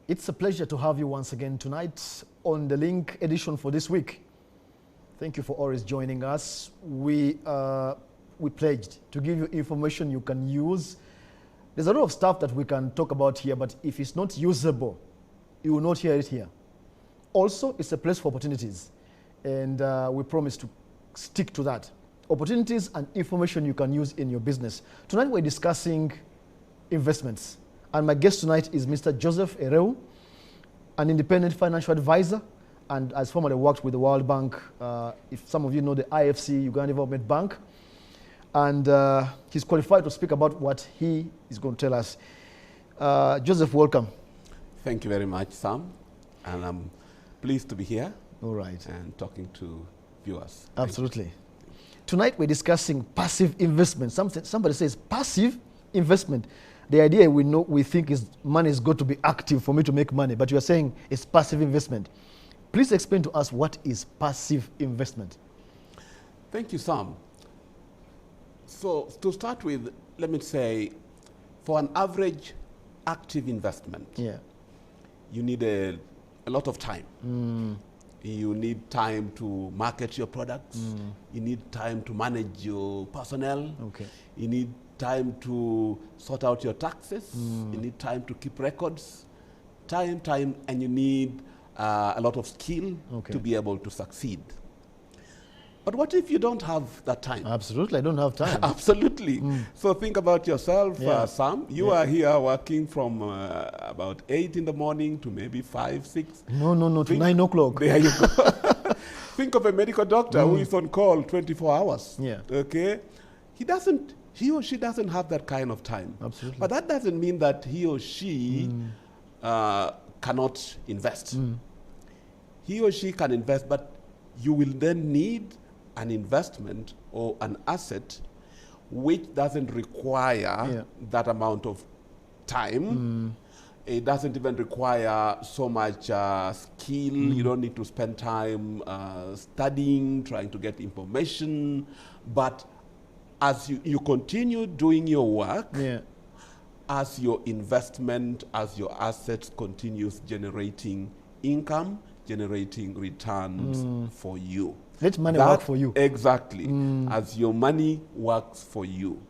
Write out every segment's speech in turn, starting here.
It's a pleasure to have you once again tonight on the Link edition for this week. Thank you for always joining us. We pledged to give you information you can use. There's a lot of stuff that we can talk about here, but if it's not usable, you will not hear it here. Also, it's a place for opportunities, and we promise to stick to that. Opportunities and information you can use in your business. Tonight we're discussing investments. And my guest tonight is Mr. Joseph Erwaru, an independent financial advisor, and has formerly worked with the World Bank. If some of you know the IFC, Uganda Development Bank. And he's qualified to speak about what he is going to tell us. Joseph, welcome. Thank you very much, Sam. And I'm pleased to be here. All right. And talking to viewers. Absolutely. Tonight we're discussing passive investment. Somebody says passive investment. The idea we think is money is going to be active for me to make money, but you are saying it's passive investment. Please explain to us what is passive investment. Thank you, Sam. So to start with, let me say, for an average active investment, you need a lot of time. You need time to market your products. You need time to manage your personnel. You need time to sort out your taxes. You need time to keep records. Time, and you need a lot of skill to be able to succeed. But what if you don't have that time? Absolutely, I don't have time. Absolutely. So think about yourself, Sam. You are here working from about 8 in the morning to maybe 5, 6. No, to 9 o'clock. There you go. Think of a medical doctor who is on call 24 hours. Okay? He or she doesn't have that kind of time. Absolutely. But that doesn't mean that he or she cannot invest. He or she can invest, but you will then need an investment or an asset which doesn't require that amount of time. It doesn't even require so much skill. You don't need to spend time studying, trying to get information. But as you continue doing your work, as your investment, as your assets continues generating income, generating returns for you. Let money work for you. Exactly. As your money works for you.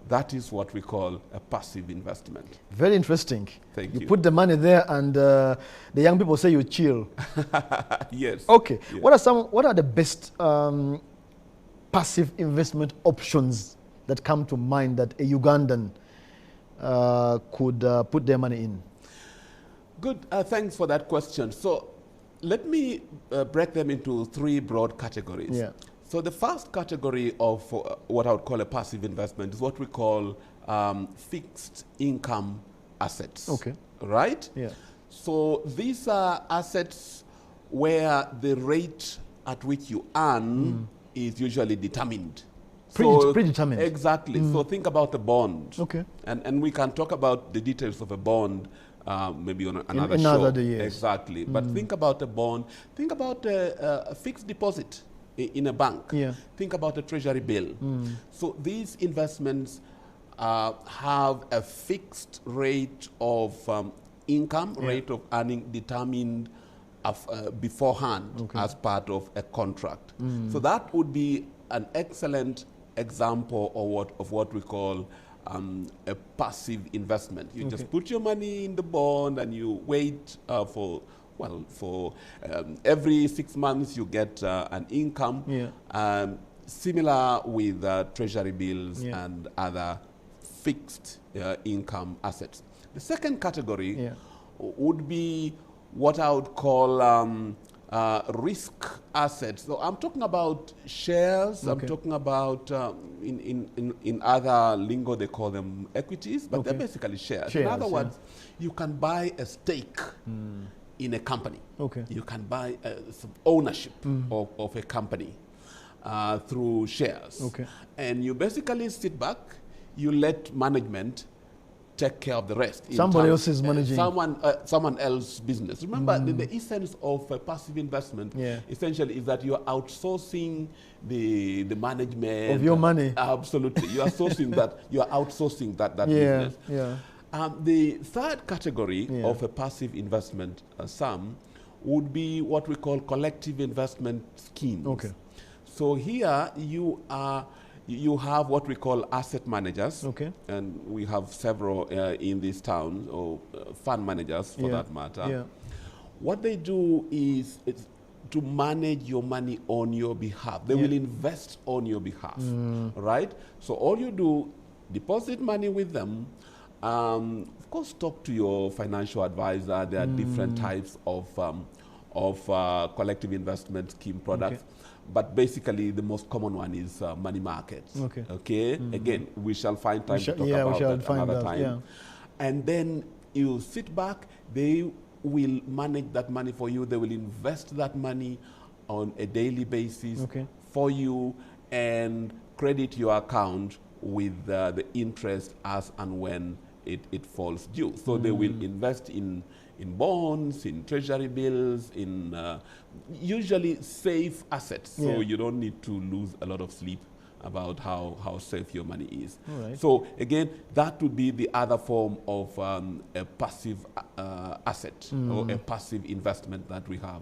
That is what we call a passive investment. Very interesting. Thank you. You put the money there and the young people say you chill. Yes. Okay. Yes. What are the best passive investment options that come to mind that a Ugandan could put their money in? Good. Thanks for that question. So let me break them into 3 broad categories. So the first category of what I would call a passive investment is what we call fixed income assets. Right? So these are assets where the rate at which you earn is usually determined. Predetermined. Exactly. So think about a bond. And we can talk about the details of a bond maybe on another show. Day, yes. Exactly. But think about a bond. Think about a fixed deposit in a bank. Think about a treasury bill. So these investments have a fixed rate of income, rate of earning determined beforehand as part of a contract. So that would be an excellent example of what we call a passive investment. You just put your money in the bond and you wait for every 6 months you get an income. Similar with treasury bills and other fixed income assets. The second category would be what I would call risk assets. So I'm talking about shares. I'm talking about in other lingo they call them equities, but they're basically shares. In other words, you can buy a stake in a company. You can buy some ownership of a company. through shares. Okay. And you basically sit back, you let management take care of the rest. Somebody else is managing. Someone else's business. Remember, the essence of passive investment essentially is that you are outsourcing the management of your money. Absolutely, you are outsourcing that. You are outsourcing that business. Yeah. The third category of a passive investment sum would be what we call collective investment schemes. Okay. So here you have what we call asset managers. Okay. And we have several in this town, or fund managers for that matter. Yeah. What they do is to manage your money on your behalf. They will invest on your behalf, right? So all you do, deposit money with them. Of course, talk to your financial advisor. There are different types of collective investment scheme products. Okay. But basically, the most common one is money markets. Okay. Okay. Again, we shall find time to talk about that another time. Yeah. And then you sit back. They will manage that money for you. They will invest that money on a daily basis for you and credit your account with the interest as and when it falls due. So they will invest in bonds, in treasury bills, in usually safe assets. So you don't need to lose a lot of sleep about how safe your money is. Right. So again, that would be the other form of a passive asset or a passive investment that we have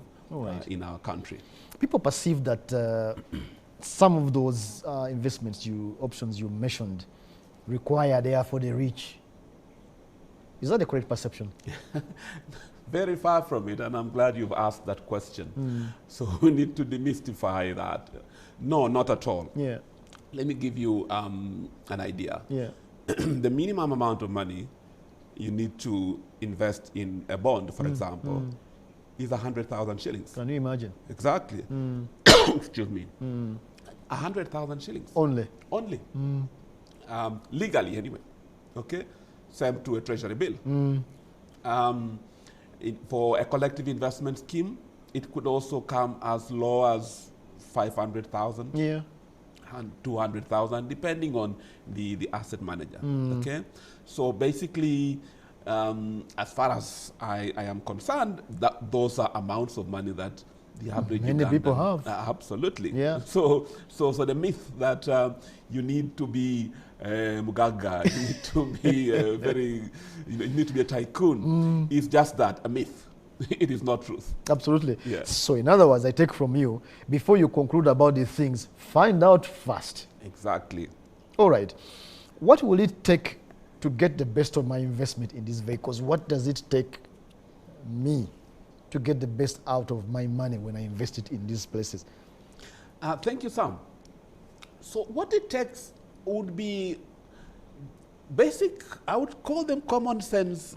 in our country. People perceive that some of those investments, options you mentioned, require they are for the rich. Is that the correct perception? Very far from it, and I'm glad you've asked that question. So we need to demystify that. No, not at all. Yeah. Let me give you an idea. Yeah. The minimum amount of money you need to invest in a bond, for example, is 100,000 shillings. Can you imagine? Exactly. Excuse me. 100,000 shillings. Only? Only. Legally, anyway. Okay? Same to a treasury bill. For a collective investment scheme, it could also come as low as 500,000. Yeah. And 200,000, depending on the asset manager. Okay, so basically, as far as I am concerned, those are amounts of money that the average many Ugandan, people have. Absolutely. Yeah. So the myth that you need to be Mugaga, you need to be you need to be a tycoon is just that, a myth. It is not truth. Absolutely. Yeah. So in other words, I take from you, before you conclude about these things, find out first. Exactly. All right. What will it take to get the best of my investment in these vehicles? What does it take me to get the best out of my money when I invest it in these places? Thank you, Sam. So what it takes would be basic, I would call them common sense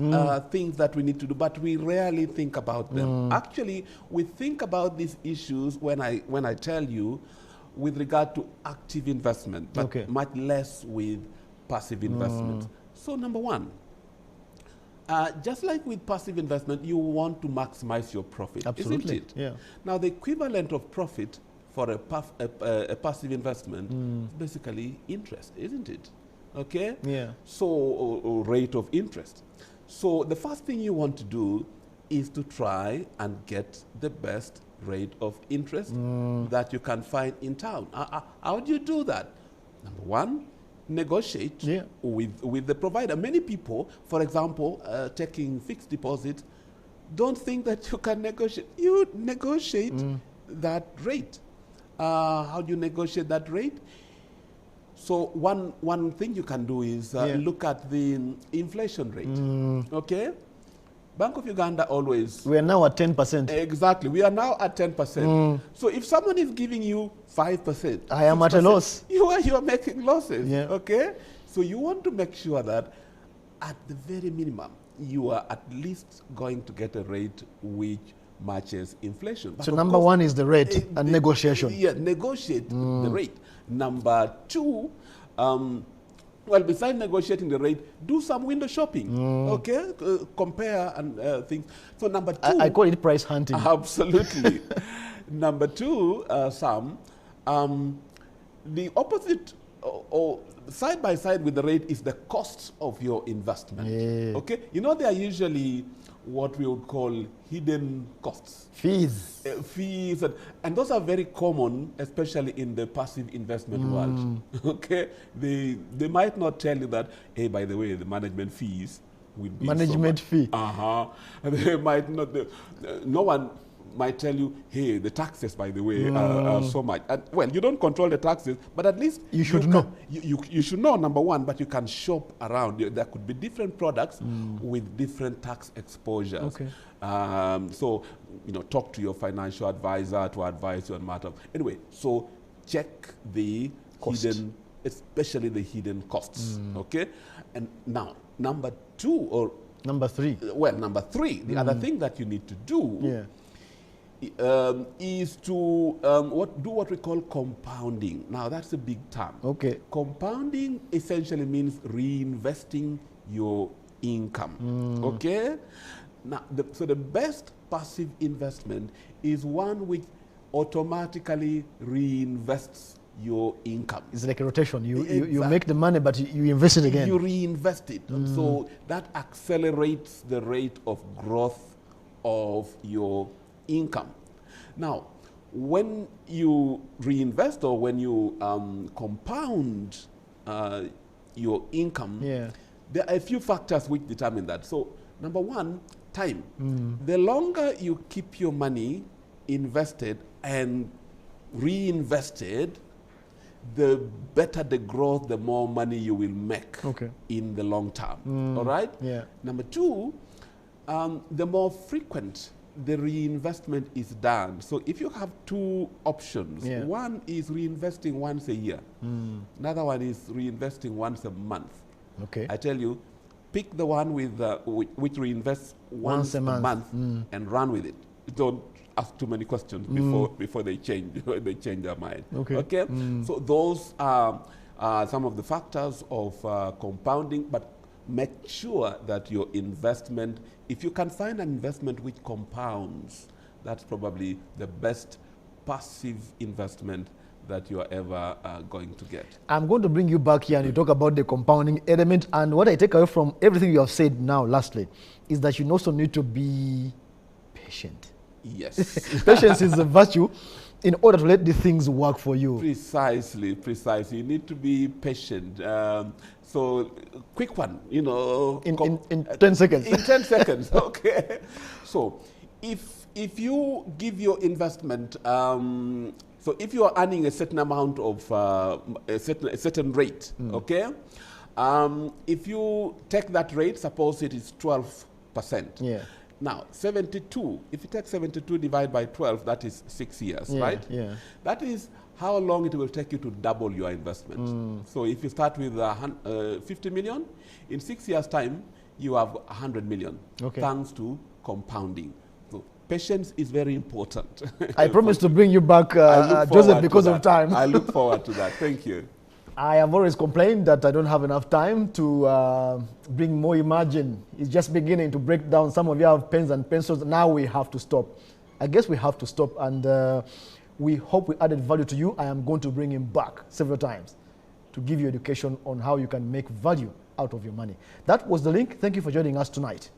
things that we need to do, but we rarely think about them. Actually, we think about these issues when I tell you with regard to active investment, but much less with passive investment. So number one, just like with passive investment, you want to maximize your profit, Absolutely. Isn't it? Yeah. Now, the equivalent of profit for a passive investment is basically interest, isn't it? Okay? Yeah. So, rate of interest. So, the first thing you want to do is to try and get the best rate of interest that you can find in town. How do you do that? Number one, negotiate with the provider. Many people, for example, taking fixed deposit, don't think that you can negotiate. You negotiate that rate. How do you negotiate that rate? So one thing you can do is look at the inflation rate. Okay? Bank of Uganda always... We are now at 10%. Exactly. We are now at 10%. So if someone is giving you 5%... I am at a loss. You are making losses. Yeah. Okay? So you want to make sure that at the very minimum, you are at least going to get a rate which matches inflation. But so number one is the rate and negotiation. Yeah, negotiate the rate. Number two, well, besides negotiating the rate, do some window shopping. Okay, compare and things. So number two, I call it price hunting. Absolutely. Number two, Sam, The opposite or side by side with the rate is the cost of your investment. Yeah. Okay, you know, they are usually what we would call hidden costs. Fees. Fees, and those are very common, especially in the passive investment world. Okay, they might not tell you that, hey, by the way, the management fees will be Management so fee. They might not. No one might tell you, hey, the taxes, by the way, are so much. And, well, you don't control the taxes, but at least You should know. You should know, number one, but you can shop around. There could be different products with different tax exposures. Okay. So, you know, talk to your financial advisor to advise you on matter. Anyway, so check the Cost. hidden, especially the hidden costs. Okay, and now number two or Number 3. number 3, the other thing that you need to do Yeah. is to do what we call compounding. Now, that's a big term. Okay. Compounding essentially means reinvesting your income. Okay? Now, so the best passive investment is one which automatically reinvests your income. It's like a rotation. You Exactly. make the money, but you invest it again. You reinvest it. So that accelerates the rate of growth of your income. Now, when you reinvest or when you compound your income, Yeah. there are a few factors which determine that. So, number one, time. The longer you keep your money invested and reinvested, the better the growth, the more money you will make in the long term. All right? Yeah. Number two, the more frequent the reinvestment is done. So if you have 2 options, one is reinvesting once a year. Another one is reinvesting once a month. Okay. I tell you, pick the one with which reinvests once a month and run with it. Don't ask too many questions before they change their mind. Okay. So those are some of the factors of compounding, but make sure that your investment, if you can find an investment which compounds, that's probably the best passive investment that you are ever going to get. I'm going to bring you back here and you talk about the compounding element. And what I take away from everything you have said now, lastly, is that you also need to be patient. Yes. Patience is a virtue in order to let these things work for you. Precisely. You need to be patient. So, quick one, you know. In 10 seconds. In 10 seconds, okay. So, if you give your investment, so if you are earning a certain amount of, a certain rate, okay, if you take that rate, suppose it is 12%. Yeah. Now, 72, if you take 72 divided by 12, that is 6 years, right? Yeah. That is how long it will take you to double your investment. So if you start with 50 million, in 6 years' time, you have 100 million, thanks to compounding. So patience is very important. I promise to bring you back, Joseph, because of time. I look forward to that. Thank you. I have always complained that I don't have enough time to bring more imagine. It's just beginning to break down. Some of you have pens and pencils. Now we have to stop. I guess we have to stop, and we hope we added value to you. I am going to bring him back several times to give you education on how you can make value out of your money. That was the link. Thank you for joining us tonight.